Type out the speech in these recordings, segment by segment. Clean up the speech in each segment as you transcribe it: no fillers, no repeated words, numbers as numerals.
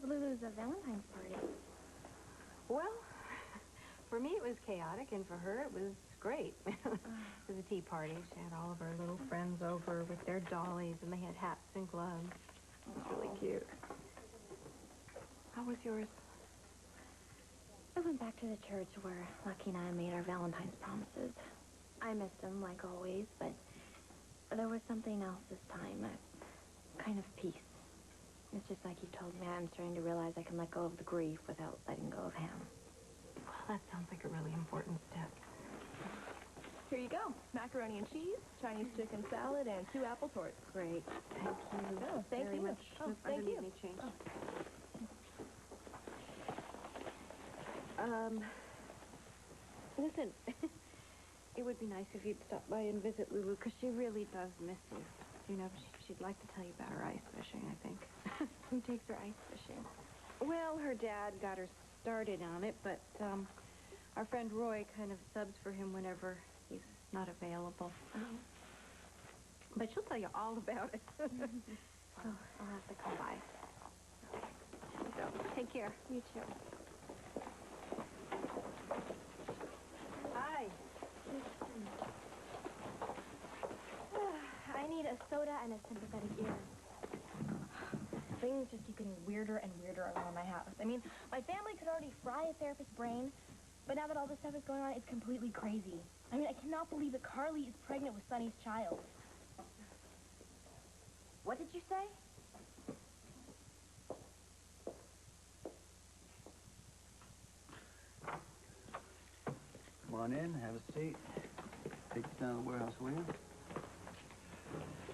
of Lulu's Valentine's party? Well, for me it was chaotic, and for her it was great. It was a tea party. She had all of her little friends over with their dollies, and they had hats and gloves. It was really cute. How was yours? I went back to the church where Lucky and I made our Valentine's promises. I missed them, like always, but there was something else this time, a kind of peace. It's just like you told me, I'm starting to realize I can let go of the grief without letting go of him. Well, that sounds like a really important step. Here you go. Macaroni and cheese, Chinese chicken salad, and 2 apple torts. Great. Thank you. Oh, thank very you. much. Oh, I thank didn't you. need any change. Listen, it would be nice if you'd stop by and visit Lulu, because she really does miss you. You know, she'd like to tell you about her ice fishing, I think. Who takes her ice fishing? Well, her dad got her started on it, but our friend Roy kind of subs for him whenever he's not available. But she'll tell you all about it. So I'll have to come by. So, take care. You too. Hi. I need a soda and a sympathetic ear. Things just keep getting weirder and weirder around my house. I mean, my family could already fry a therapist's brain, but now that all this stuff is going on, it's completely crazy. I mean, I cannot believe that Carly is pregnant with Sonny's child. What did you say? Come on in, have a seat. Take you down to the warehouse, will you?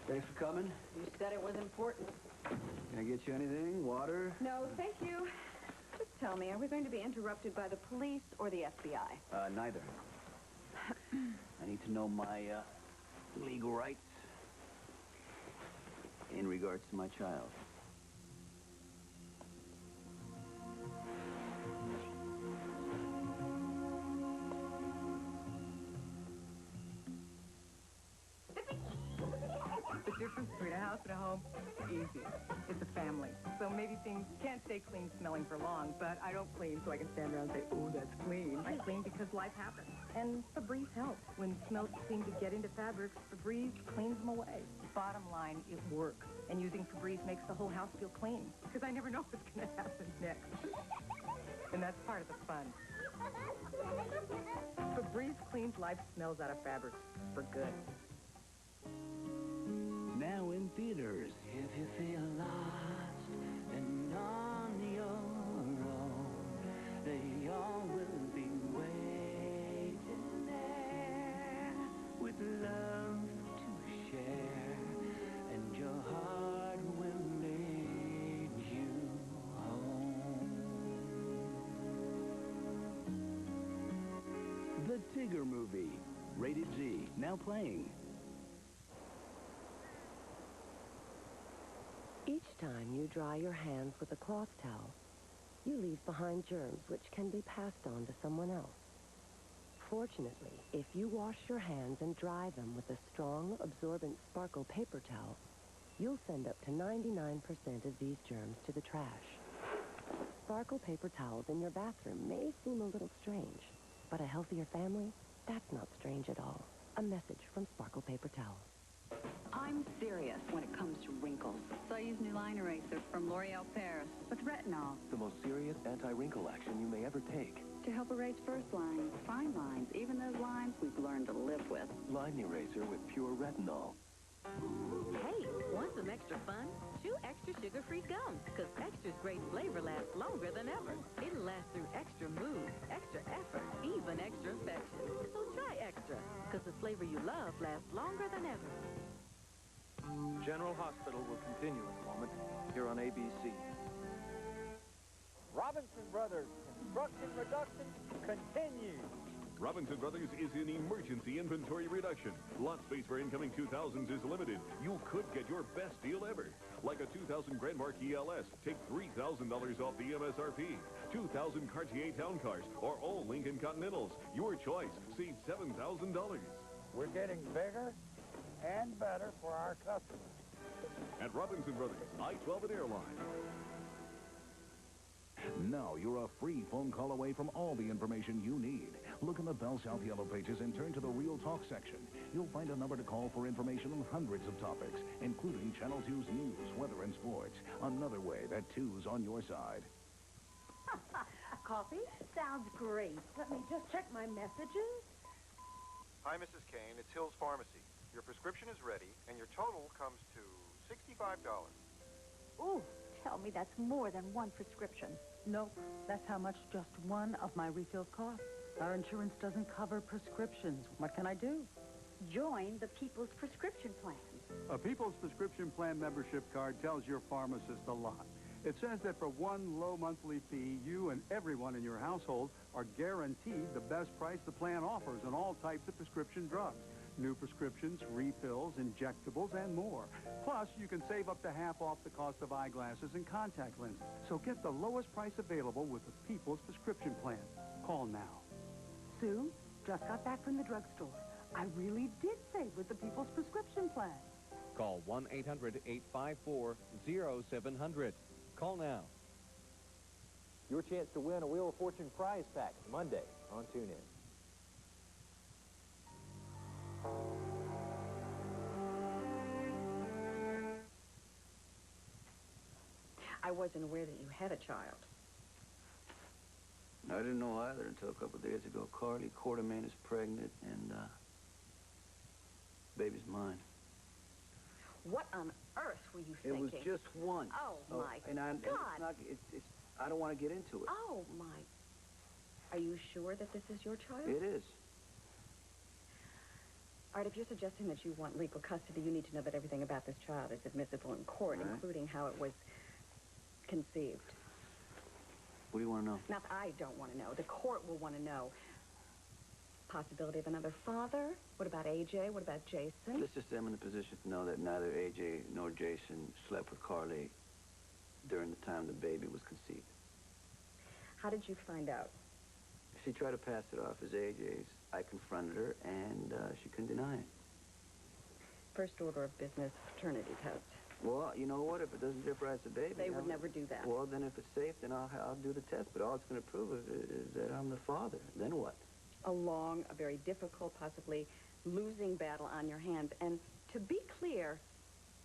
Thanks for coming. You said it was important. Can I get you anything? Water? No, thank you. Just tell me, are we going to be interrupted by the police or the FBI? Neither. I need to know my legal rights in regards to my child. The difference between a house and a home, easy. It's a family. So maybe things can't stay clean smelling for long, but I don't clean so I can stand around and say, oh, that's clean. I clean because life happens. And Febreze helps. When smells seem to get into fabrics, Febreze cleans them away. Bottom line, it works. And using Febreze makes the whole house feel clean. Because I never know what's going to happen next. And that's part of the fun. Febreze cleans life smells out of fabrics for good. Now in theaters. If you feel lost and on your own, they all will be waiting there with love to share, and your heart will lead you home. The Tigger Movie, rated G, now playing. Each time you dry your hands with a cloth towel, you leave behind germs which can be passed on to someone else. Fortunately, if you wash your hands and dry them with a strong, absorbent sparkle paper towel, you'll send up to 99% of these germs to the trash. Sparkle paper towels in your bathroom may seem a little strange, but a healthier family, that's not strange at all. A message from Sparkle Paper Towel. I'm serious when it comes to wrinkles. So I use new line eraser from L'Oreal Paris with retinol The most serious anti-wrinkle action you may ever take. to help erase first lines, fine lines, even those lines we've learned to live with. Line eraser with pure retinol. Hey, want some extra fun? Chew extra sugar-free gum, because extra's great flavor lasts longer than ever. It'll last through extra mood, extra effort, even extra affection. So try extra, because the flavor you love lasts longer than ever. General Hospital will continue in a moment here on ABC. Robinson Brothers Construction Reduction continues. Robinson Brothers is in emergency inventory reduction. Lot space for incoming 2000s is limited. You could get your best deal ever. Like a 2000 Grand Marquis LS, take $3,000 off the MSRP. 2000 Cartier Town Cars, or all Lincoln Continentals. Your choice. Save $7,000. We're getting bigger and better for our customers. At Robinson Brothers, I-12 and Airline. Now you're a free phone call away from all the information you need. Look in the Bell South Yellow Pages and turn to the Real Talk section. You'll find a number to call for information on hundreds of topics, including Channel 2's news, weather, and sports. Another way that 2's on your side. Coffee? Sounds great. Let me just check my messages. Hi, Mrs. Kane. It's Hill's Pharmacy. Your prescription is ready, and your total comes to $65. Ooh, tell me that's more than one prescription. Nope, that's how much just one of my refills costs. Our insurance doesn't cover prescriptions. What can I do? Join the People's Prescription Plan. A People's Prescription Plan membership card tells your pharmacist a lot. It says that for one low monthly fee, you and everyone in your household are guaranteed the best price the plan offers on all types of prescription drugs. New prescriptions, refills, injectables, and more. Plus, you can save up to half off the cost of eyeglasses and contact lenses. So get the lowest price available with the People's Prescription Plan. Call now. Sue, just got back from the drugstore. I really did save with the People's Prescription Plan. Call 1-800-854-0700. Call now. Your chance to win a Wheel of Fortune prize pack Monday on TuneIn. I wasn't aware that you had a child. I didn't know either until a couple of days ago. Carly Quartermain is pregnant, and, baby's mine. What on earth were you thinking? It was just one. Oh, my and God. I don't want to get into it. Oh, my. Are you sure that this is your child? It is. Art, if you're suggesting that you want legal custody, you need to know that everything about this child is admissible in court, Right. including how it was conceived. What do you want to know? Now, I don't want to know. The court will want to know. Possibility of another father? What about AJ? What about Jason? Let's just say I'm in a position to know that neither AJ nor Jason slept with Carly during the time the baby was conceived. How did you find out? She tried to pass it off as AJ's. I confronted her, and she couldn't deny it. First order of business, paternity test. Well, you know what? If it doesn't jeopardize the baby... They would never do that. Well, then if it's safe, then I'll do the test. But all it's going to prove is that I'm the father. Then what? A long, a very difficult, possibly losing battle on your hands. And to be clear,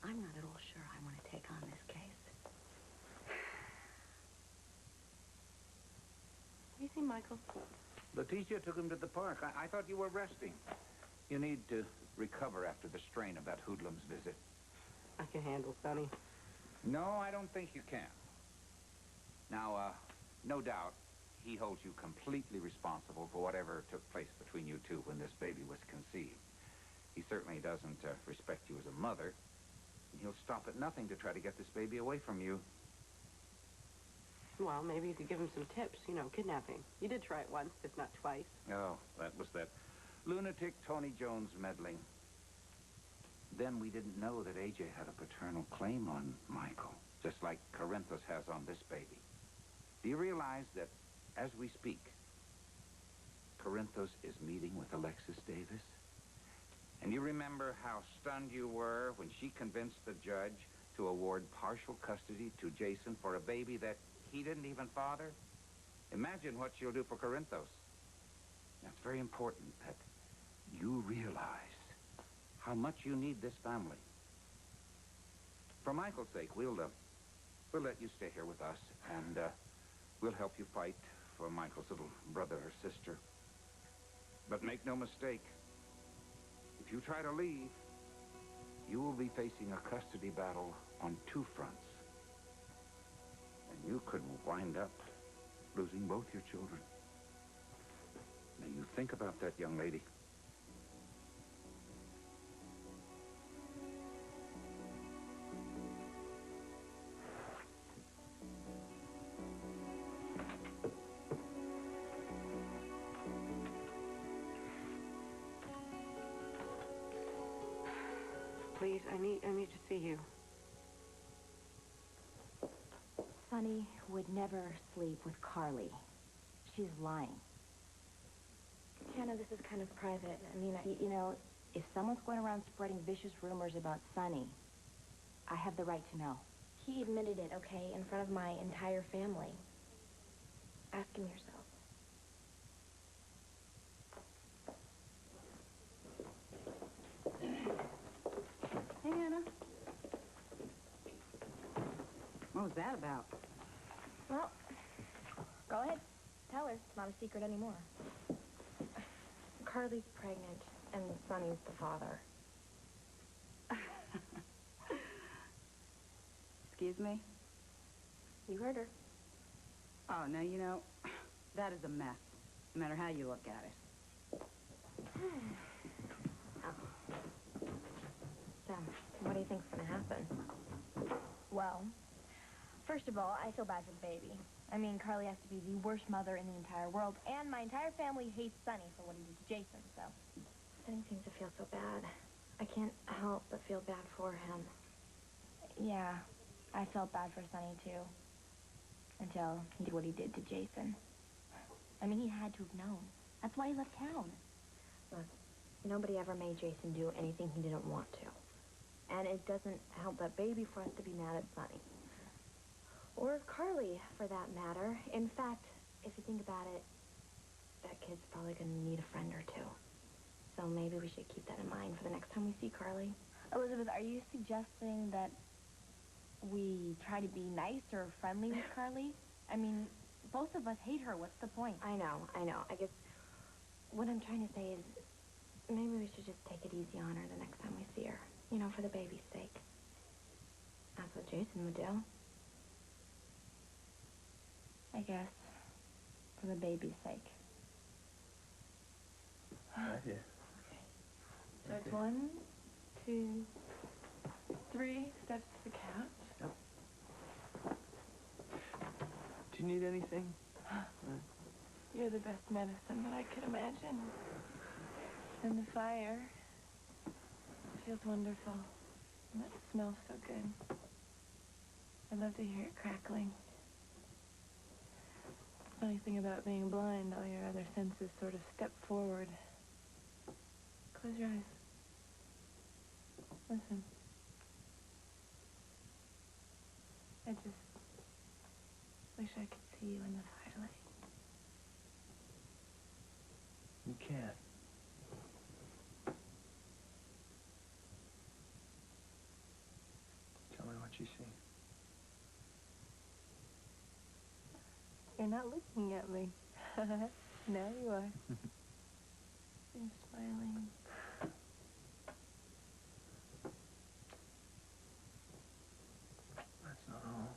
I'm not at all sure I want to take on this case. Have you seen Michael? Leticia took him to the park. I thought you were resting. You need to recover after the strain of that hoodlum's visit. I can handle Sonny. No, I don't think you can. Now, no doubt, he holds you completely responsible for whatever took place between you two when this baby was conceived. He certainly doesn't respect you as a mother. And he'll stop at nothing to try to get this baby away from you. Well, maybe you could give him some tips, you know, kidnapping. You did try it once, if not twice. Oh, that was that lunatic Tony Jones meddling. Then we didn't know that AJ had a paternal claim on Michael, just like Corinthos has on this baby. Do you realize that, as we speak, Corinthos is meeting with Alexis Davis? And you remember how stunned you were when she convinced the judge to award partial custody to Jason for a baby that he didn't even father? Imagine what she'll do for Corinthos. Now, it's very important that you realize how much you need this family. For Michael's sake, we'll let you stay here with us, and we'll help you fight for Michael's little brother or sister. But make no mistake, if you try to leave, you will be facing a custody battle on two fronts. And you could wind up losing both your children. Now, you think about that, young lady. Please, I need to see you. Sonny would never sleep with Carly. She's lying. Hannah, this is kind of private. I mean, you know, if someone's going around spreading vicious rumors about Sonny, I have the right to know. He admitted it, okay, in front of my entire family. Ask him yourself. Hey, Anna. What was that about? Well, go ahead. Tell her. It's not a secret anymore. Carly's pregnant, and Sonny's the father. Excuse me? You heard her. Oh, now, you know, that is a mess, no matter how you look at it. So, what do you think's gonna happen? Well, first of all, I feel bad for the baby. I mean, Carly has to be the worst mother in the entire world, and my entire family hates Sonny for what he did to Jason, so. Sonny seems to feel so bad. I can't help but feel bad for him. Yeah, I felt bad for Sonny, too. Until he did what he did to Jason. I mean, he had to have known. That's why he left town. Look, nobody ever made Jason do anything he didn't want to. And it doesn't help that baby for us to be mad at Sonny. Or Carly, for that matter. In fact, if you think about it, that kid's probably going to need a friend or two. So maybe we should keep that in mind for the next time we see Carly. Elizabeth, are you suggesting that we try to be nice or friendly with Carly? I mean, both of us hate her. What's the point? I know. I guess what I'm trying to say is maybe we should just take it easy on her the next time we see her. You know, for the baby's sake. That's what Jason would do. I guess. For the baby's sake. Right here. So it's 1, 2, 3 steps to the couch. Yep. Do you need anything? You're the best medicine that I could imagine. And the fire feels wonderful. And it smells so good. I love to hear it crackling. Funny thing about being blind, all your other senses sort of step forward. Close your eyes. Listen. I just wish I could see you in the firelight. You can't. Tell me what you see. You're not looking at me. Now you are. You're smiling. That's not all.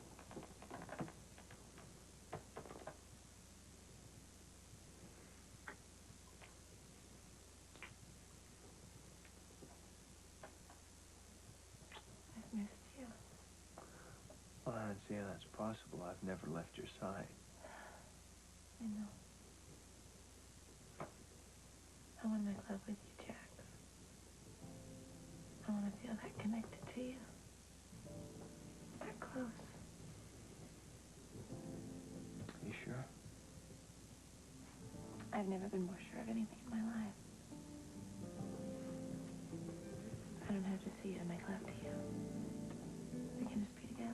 I've missed you. Well, I don't see how that's possible. I've never left your side. I know. I want to make love with you, Jack. I want to feel that connected to you. That close. You sure? I've never been more sure of anything in my life. I don't have to see you to make love to you. We can just be together.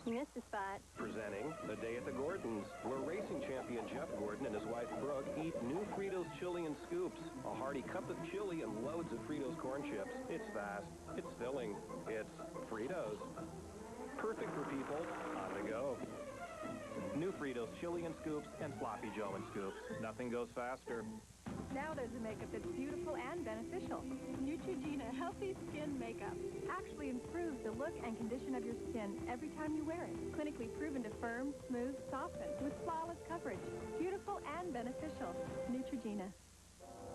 You missed a spot. Presenting The Day at the Gordons, where racing champion Jeff Gordon and his wife Brooke eat new Fritos chili and scoops. A hearty cup of chili and loads of Fritos corn chips. It's fast. It's filling. It's Fritos. Perfect for people on the go. New Fritos chili and scoops and sloppy Joe and scoops. Nothing goes faster. Now there's a makeup that's beautiful and beneficial. Neutrogena Healthy Skin Makeup actually improves the look and condition of your skin every time you wear it. Clinically proven to firm, smooth, soften with flawless coverage. Beautiful and and beneficial. Neutrogena.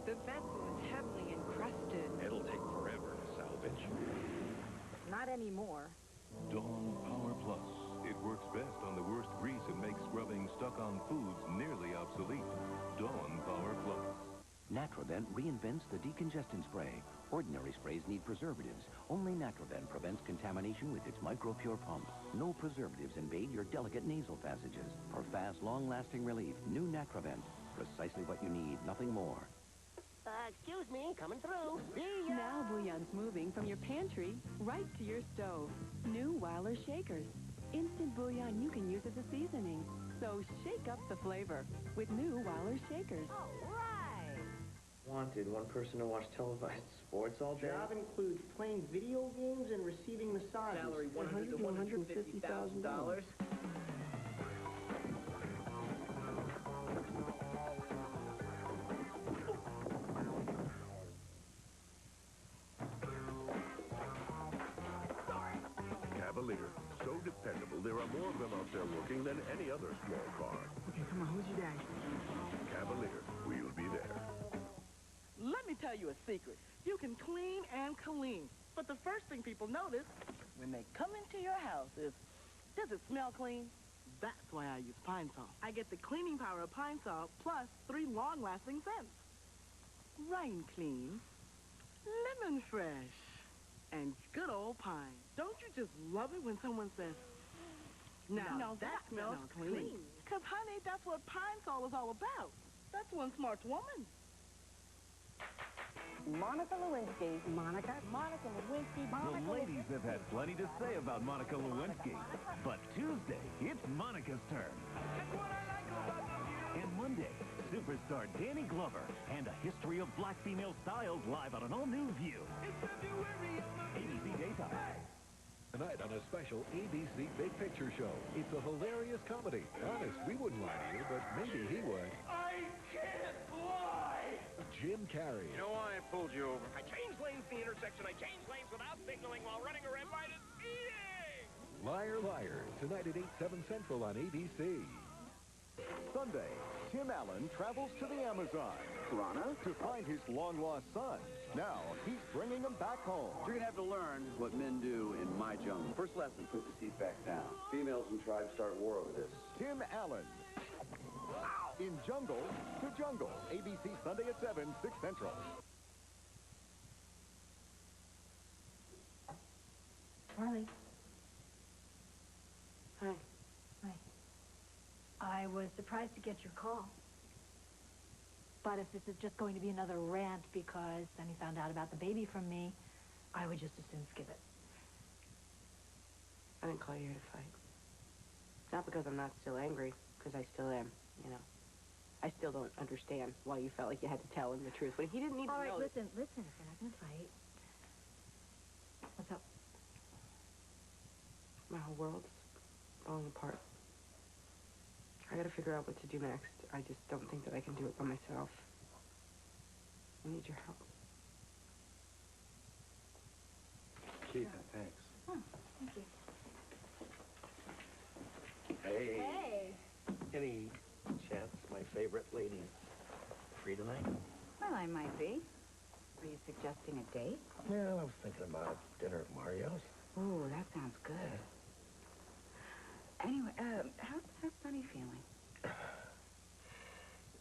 The vessel is heavily encrusted. It'll take forever to salvage. Not anymore. Dawn Power Plus. It works best on the worst grease and makes scrubbing stuck-on foods nearly obsolete. Dawn Power Plus. Natravent reinvents the decongestant spray. Ordinary sprays need preservatives. Only Natravent prevents contamination with its micro-pure pump. No preservatives invade your delicate nasal passages. For fast, long-lasting relief, new Natravent. Precisely what you need, nothing more. Excuse me, coming through. See ya. Now bouillon's moving from your pantry right to your stove. New Weiler Shakers. Instant bouillon you can use as a seasoning. So shake up the flavor with new Weiler Shakers. All right. Wanted one person to watch televised sports all day. Job includes playing video games and receiving massages. Salary $100,000 to $150,000. Cavalier. So dependable, there are more of them out there working than any other small car. Okay, come on, who's your daddy? Cavalier. We'll be there. Let me tell you a secret. You can clean and clean. But the first thing people notice when they come into your house is, does it smell clean? That's why I use Pine Sol. I get the cleaning power of Pine Sol plus 3 long-lasting scents. Rain Clean, Lemon Fresh, and good old pine. Don't you just love it when someone says, now that smells clean? Because, honey, that's what Pine Sol is all about. That's one smart woman. Monica Lewinsky. Monica Lewinsky. The ladies have had plenty to say about Monica Lewinsky. But Tuesday, it's Monica's turn. And Monday, superstar Danny Glover and a history of black female styles live on an all-new View. ABC Daytime. Tonight on a special ABC Big Picture Show. It's a hilarious comedy. Honest, we wouldn't lie to you, but maybe he would. I can't lie! Jim Carrey. You know why I pulled you over? I changed lanes at the intersection. I changed lanes without signaling while running a red light and speeding! Liar, Liar. Tonight at 8/7 Central on ABC. Sunday, Tim Allen travels to the Amazon. Rana? To find his long-lost son. Now, he's bringing him back home. You're going to have to learn what men do in my jungle. First lesson, put the seat back down. Females and tribes start war over this. Tim Allen. In Jungle to Jungle. ABC Sunday at 7, 6 Central. Marley. Hi. Hi. I was surprised to get your call. But if this is just going to be another rant because Sonny found out about the baby from me, I would just as soon skip it. I didn't call you here to fight. Not because I'm not still angry, because I still am, you know. I still don't understand why you felt like you had to tell him the truth when he didn't need to know. All right, that- listen, if you're not going to fight. What's up? My whole world's falling apart. I gotta figure out what to do next. I just don't think that I can do it by myself. I need your help. Keith, thanks. Oh, thank you. Hey. Hey. Any chance my favorite lady's free tonight? Well, I might be. Are you suggesting a date? Yeah, I was thinking about dinner at Mario's. Ooh, that sounds good. Anyway, how's Sonny feeling?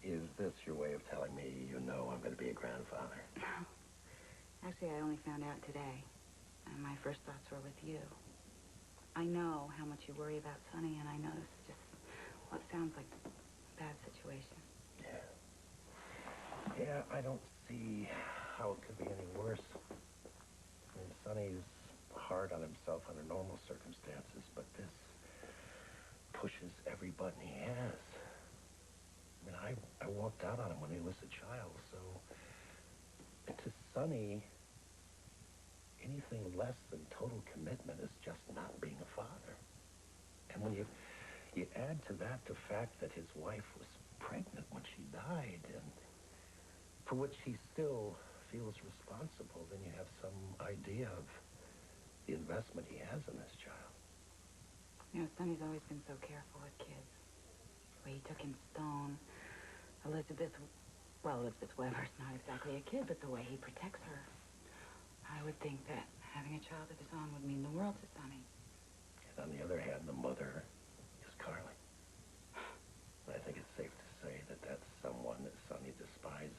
Is this your way of telling me you know I'm going to be a grandfather? Actually, I only found out today, and my first thoughts were with you. I know how much you worry about Sonny, and I know this is just what sounds like a bad situation. Yeah, I don't see how it could be any worse. I mean, Sonny's hard on himself under normal circumstances, but this pushes every button he has. I mean, I walked out on him when he was a child, so to Sonny, anything less than total commitment is just not being a father. And when you add to that the fact that his wife was pregnant when she died, and for which he still feels responsible, then you have some idea of the investment he has in this child. You know, Sonny's always been so careful with kids. The way he took in Stone, Elizabeth Weber's not exactly a kid, but the way he protects her, I would think that having a child of his own would mean the world to Sonny. And on the other hand, the mother is Carly. I think it's safe to say that that's someone that Sonny despises.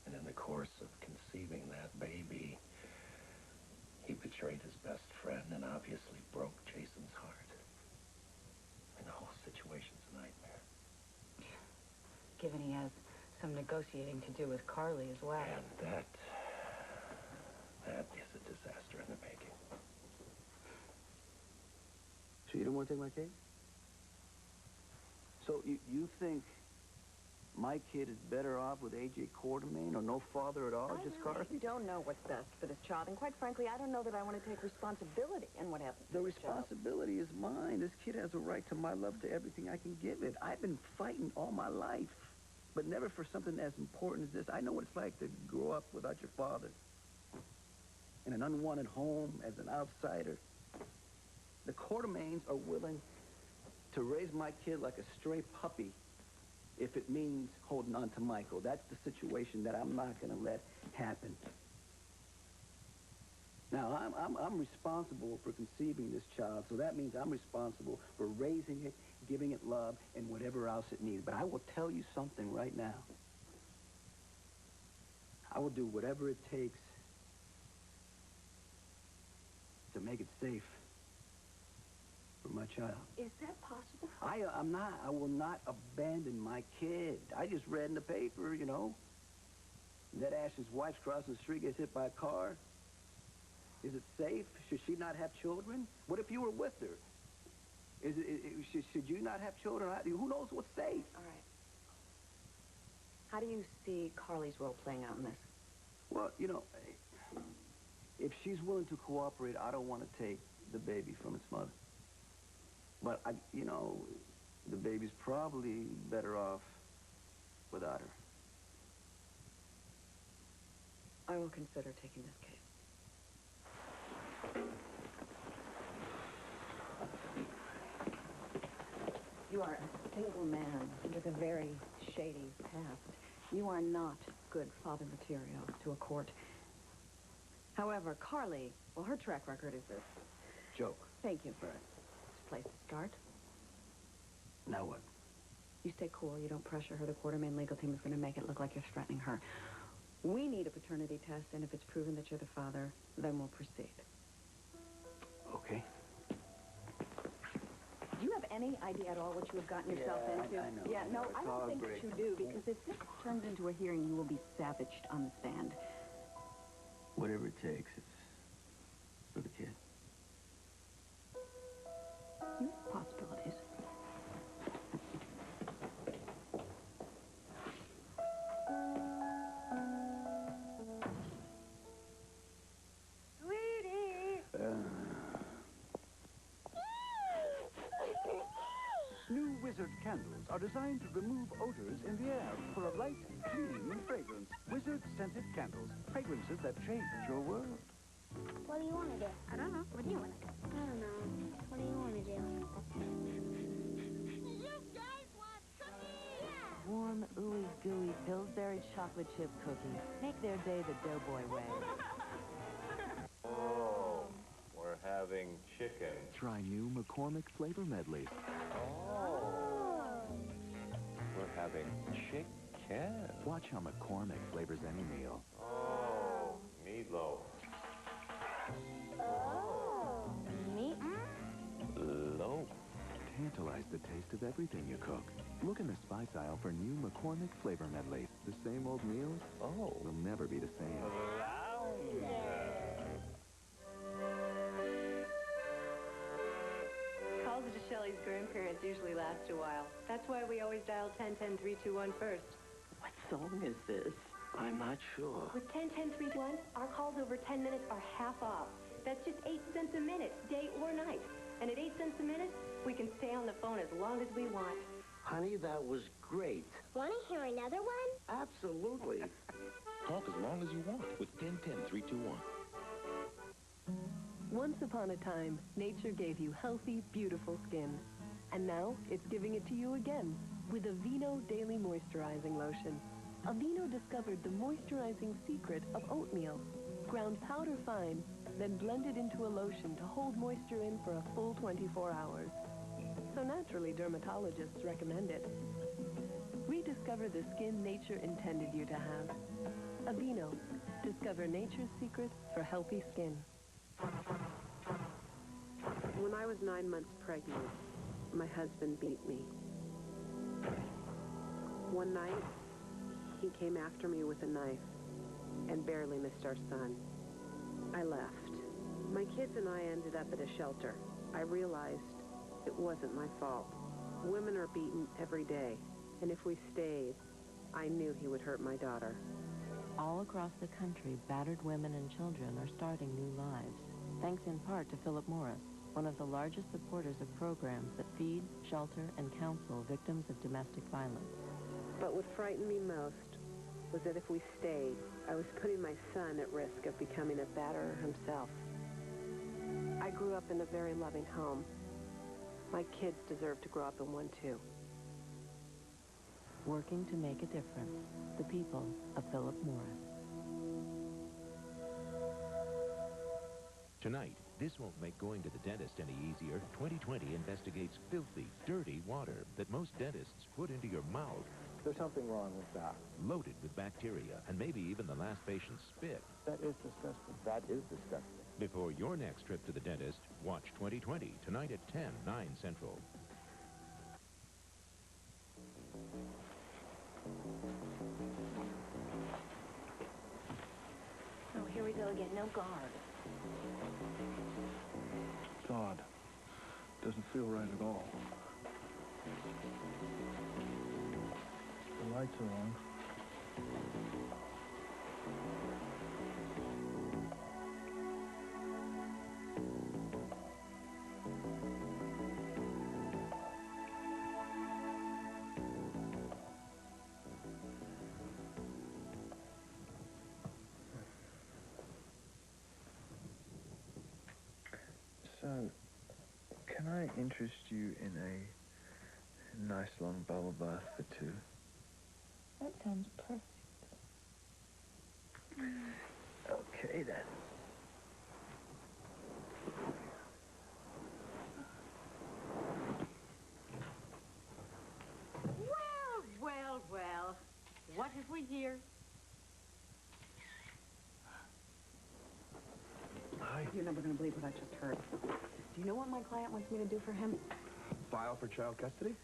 And in the course of conceiving that baby, he betrayed his best friend and obviously broke Jason's heart. I mean, the whole situation's a nightmare. Given he has some negotiating to do with Carly as well. And that is a disaster in the making. So you don't want to take my case? So you think my kid is better off with A.J. Quartermain or no father at all, just Carly? I don't know what's best for this child, and quite frankly, I don't know that I want to take responsibility in what happens to The this child. responsibility is mine. This kid has a right to my love, to everything I can give it. I've been fighting all my life, but never for something as important as this. I know what it's like to grow up without your father, in an unwanted home, as an outsider. The Quartermains are willing to raise my kid like a stray puppy if it means holding on to Michael. That's the situation that I'm not going to let happen. Now, I'm responsible for conceiving this child, so that means I'm responsible for raising it, giving it love, and whatever else it needs. But I will tell you something right now. I will do whatever it takes to make it safe for my child. Is that possible? I will not abandon my kid. I just read in the paper, you know, Ned Ashton's wife's crossing the street, gets hit by a car. Is it safe? Should she not have children? What if you were with her? Should you not have children? Who knows what's safe? All right. How do you see Carly's role playing out in this? Well, you know, if she's willing to cooperate, I don't want to take the baby from its mother. But, you know, the baby's probably better off without her. I will consider taking this case. You are a single man with a very shady past. You are not good father material to a court. However, Carly, well, her track record is this. Joke. Thank you. Right. Place to start. Now what? You stay cool. You don't pressure her. The Quartermain legal team is going to make it look like you're threatening her. We need a paternity test, and if it's proven that you're the father, then we'll proceed. Okay. Do you have any idea at all what you have gotten yourself into? I know. Yeah, no, I don't think great. that you do, because if this turns into a hearing, you will be savaged on the stand. Whatever it takes, it's for the kid. Possibilities. Sweetie! New Wizard candles are designed to remove odors in the air for a light, clean fragrance. Wizard scented candles. Fragrances that change your world. What do you want to do? I don't know. What do you want to do? I don't know. What do you want to do? You guys want cookies? Yeah. Warm, ooey gooey Pillsbury chocolate chip cookies. Make their day the Doughboy way. Oh, we're having chicken. Try new McCormick flavor medleys. Oh. We're having chicken. Watch how McCormick flavors any meal. Oh, meatloaf. Oh. Meat? Loaf. Tantalize the taste of everything you cook. Look in the spice aisle for new McCormick flavor medleys. The same old meals will never be the same. Calls to Shelley's grandparents usually last a while. That's why we always dial 10-10-321 first. What song is this? I'm not sure. With 10-10-321, our calls over 10 minutes are half off. That's just 8 cents a minute, day or night. And at 8 cents a minute, we can stay on the phone as long as we want. Honey, that was great. Want to hear another one? Absolutely. Talk as long as you want with 10-10-321. Once upon a time, nature gave you healthy, beautiful skin. And now, it's giving it to you again with Aveeno Daily Moisturizing Lotion. Aveeno discovered the moisturizing secret of oatmeal. Ground powder fine, then blended into a lotion to hold moisture in for a full 24 hours. So naturally, dermatologists recommend it. Rediscover the skin nature intended you to have. Aveeno. Discover nature's secret for healthy skin. When I was 9 months pregnant, my husband beat me. One night, he came after me with a knife and barely missed our son. I left. My kids and I ended up at a shelter. I realized it wasn't my fault. Women are beaten every day, and if we stayed, I knew he would hurt my daughter. All across the country, battered women and children are starting new lives, thanks in part to Philip Morris, one of the largest supporters of programs that feed, shelter, and counsel victims of domestic violence. But what frightened me most was that if we stayed, I was putting my son at risk of becoming a batterer himself. I grew up in a very loving home. My kids deserve to grow up in one, too. Working to make a difference. The people of Philip Morris. Tonight, this won't make going to the dentist any easier. 2020 investigates filthy, dirty water that most dentists put into your mouth. There's something wrong with that. Loaded with bacteria, and maybe even the last patient's spit. That is disgusting. That is disgusting. Before your next trip to the dentist, watch 2020, tonight at 10, 9 Central. Oh, here we go again. No guard. It's odd. Doesn't feel right at all. The lights are on. So, can I interest you in a nice long bubble bath for two? That sounds perfect. Okay, then. Well. What have we here? Hi. You're never going to believe what I just heard. Do you know what my client wants me to do for him? File for child custody?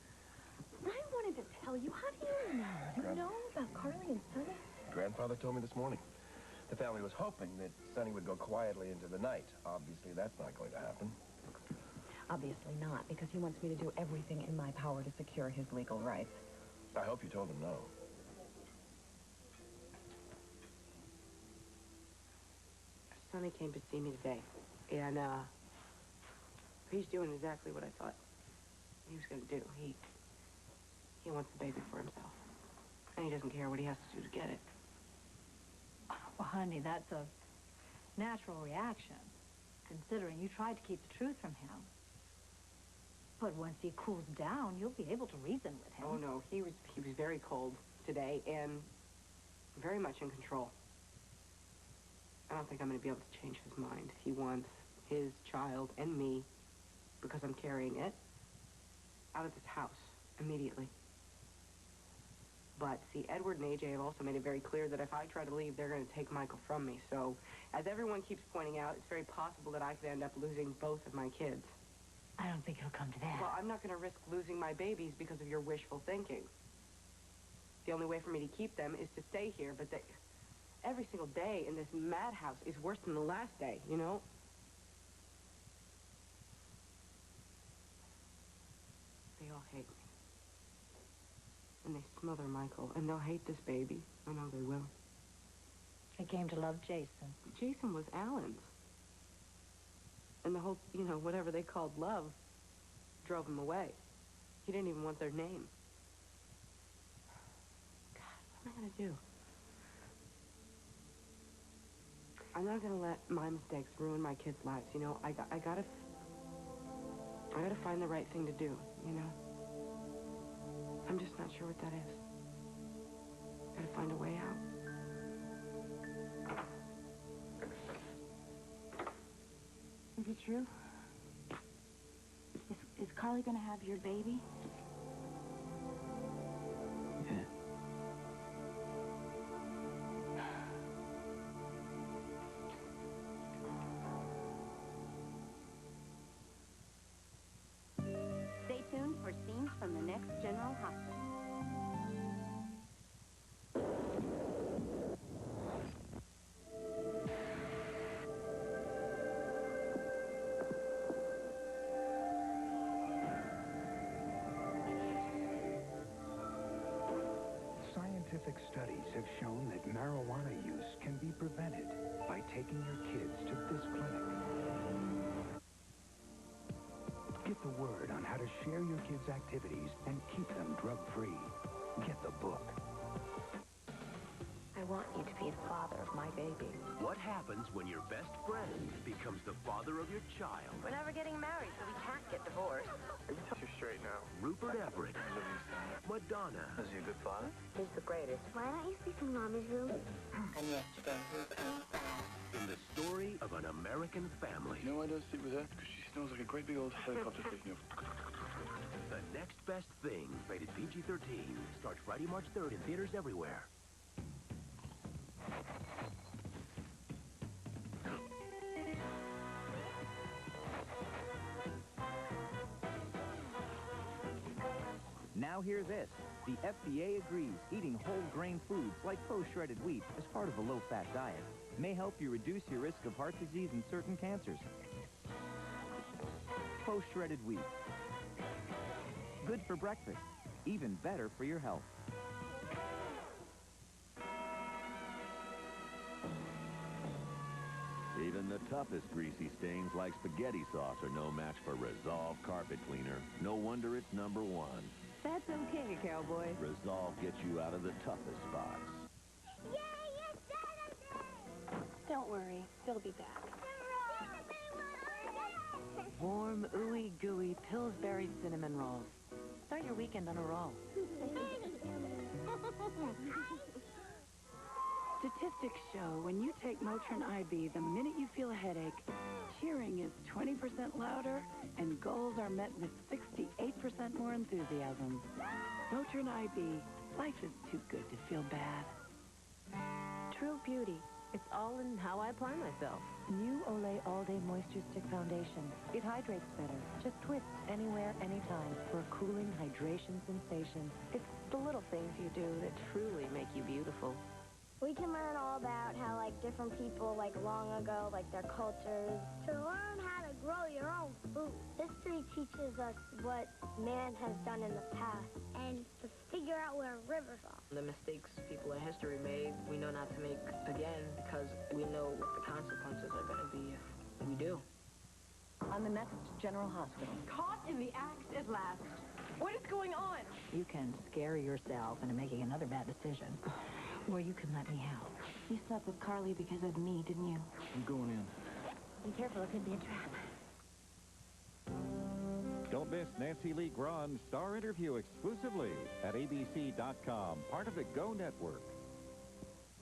I wanted to tell you. How do you know? You know about Carly and Sonny? Grandfather told me this morning. The family was hoping that Sonny would go quietly into the night. Obviously, that's not going to happen. Obviously not, because he wants me to do everything in my power to secure his legal rights. I hope you told him no. Sonny came to see me today, and he's doing exactly what I thought he was going to do. He wants the baby for himself, and he doesn't care what he has to do to get it. Well, honey, that's a natural reaction, considering you tried to keep the truth from him. But once he cools down, you'll be able to reason with him. Oh, no, he was very cold today and very much in control. I don't think I'm going to be able to change his mind. He wants his child and me, because I'm carrying it, out of this house immediately. But, see, Edward and AJ have also made it very clear that if I try to leave, they're going to take Michael from me. So, as everyone keeps pointing out, it's very possible that I could end up losing both of my kids. I don't think it'll come to that. Well, I'm not going to risk losing my babies because of your wishful thinking. The only way for me to keep them is to stay here, but every single day in this madhouse is worse than the last day, you know? They all hate me. And they smother Michael, and they'll hate this baby. I know they will. They came to love Jason. Jason was Alan's. And the whole, whatever they called love drove him away. He didn't even want their name. God, what am I going to do? I'm not going to let my mistakes ruin my kids' lives, I gotta find the right thing to do. you know? I'm just not sure what that is. Gotta find a way out. Is it true? Is Carly gonna have your baby? Yeah. Stay tuned for scenes from the next General Hospital. Scientific studies have shown that marijuana use can be prevented by taking your kids to this clinic. Get the word on how to share your kids' activities and keep them drug-free. Get the book. I want you to be the father of my baby. What happens when your best friend becomes the father of your child? We're never getting married, so we can't get divorced. You're straight now. Rupert Everett. Madonna. Is he a good father? He's the greatest. Why don't you sleep in Mommy's room? In the story of an American family. You know why I don't sleep with her? Because she smells like a great big old helicopter taking off. The Next Best Thing, rated PG-13, starts Friday, March 3rd in theaters everywhere. Now hear this. The FDA agrees eating whole grain foods like post-shredded wheat as part of a low-fat diet may help you reduce your risk of heart disease and certain cancers. Post-shredded wheat. Good for breakfast. Even better for your health. Even the toughest greasy stains like spaghetti sauce are no match for Resolve Carpet Cleaner. No wonder it's #1. That's okay, cowboy. Resolve gets you out of the toughest spots. Don't worry, he'll be back. Warm, ooey gooey Pillsbury cinnamon rolls. Start your weekend on a roll. Statistics show when you take Motrin IB, the minute you feel a headache, cheering is 20% louder and goals are met with 68% more enthusiasm. Motrin IB, life is too good to feel bad. True beauty. It's all in how I apply myself. New Olay All-Day Moisture Stick Foundation. It hydrates better. Just twist anywhere, anytime for a cooling hydration sensation. It's the little things you do that truly make you beautiful. We can learn all about how, like, different people, like, long ago, like, their cultures. To learn how to grow your own food. History teaches us what man has done in the past and to figure out where rivers are. The mistakes people in history made, we know not to make again because we know what the consequences are going to be if we do. On the next General Hospital. Caught in the act at last. What is going on? You can scare yourself into making another bad decision, or you can let me help. You slept with Carly because of me, didn't you? I'm going in. Be careful, it could be a trap. Don't miss Nancy Lee Grand's star interview exclusively at abc.com, part of the Go Network.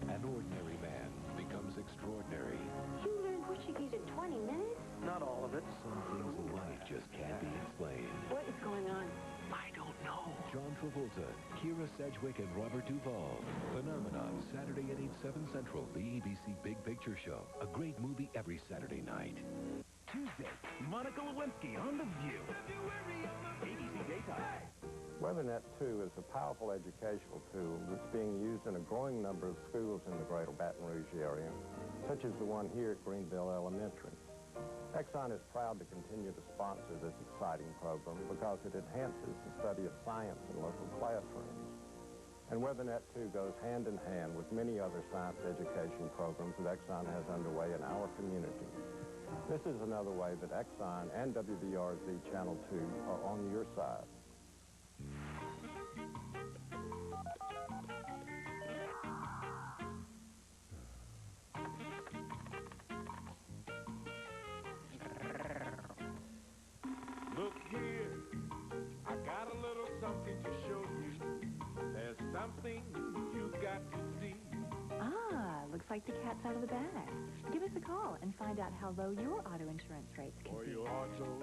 An ordinary man becomes extraordinary. You learned Portuguese in 20 minutes? Not all of it. Some things in life just can't be explained. What is going on? I don't know. John Travolta, Kira Sedgwick, and Robert Duvall. Phenomenon, Saturday at 8/7 Central, the ABC Big Picture Show. A great movie every Saturday night. Tuesday, Monica Lewinsky on The View. ABC Daytime. WeatherNet 2 is a powerful educational tool that's being used in a growing number of schools in the greater Baton Rouge area, such as the one here at Greenville Elementary. Exxon is proud to continue to sponsor this exciting program because it enhances the study of science in local classrooms. And WeatherNet 2 goes hand in hand with many other science education programs that Exxon has underway in our community. This is another way that Exxon and WBRZ Channel 2 are on your side. Look here, I quite the cat's out of the bag. Give us a call and find out how low your auto insurance rates can be. For your auto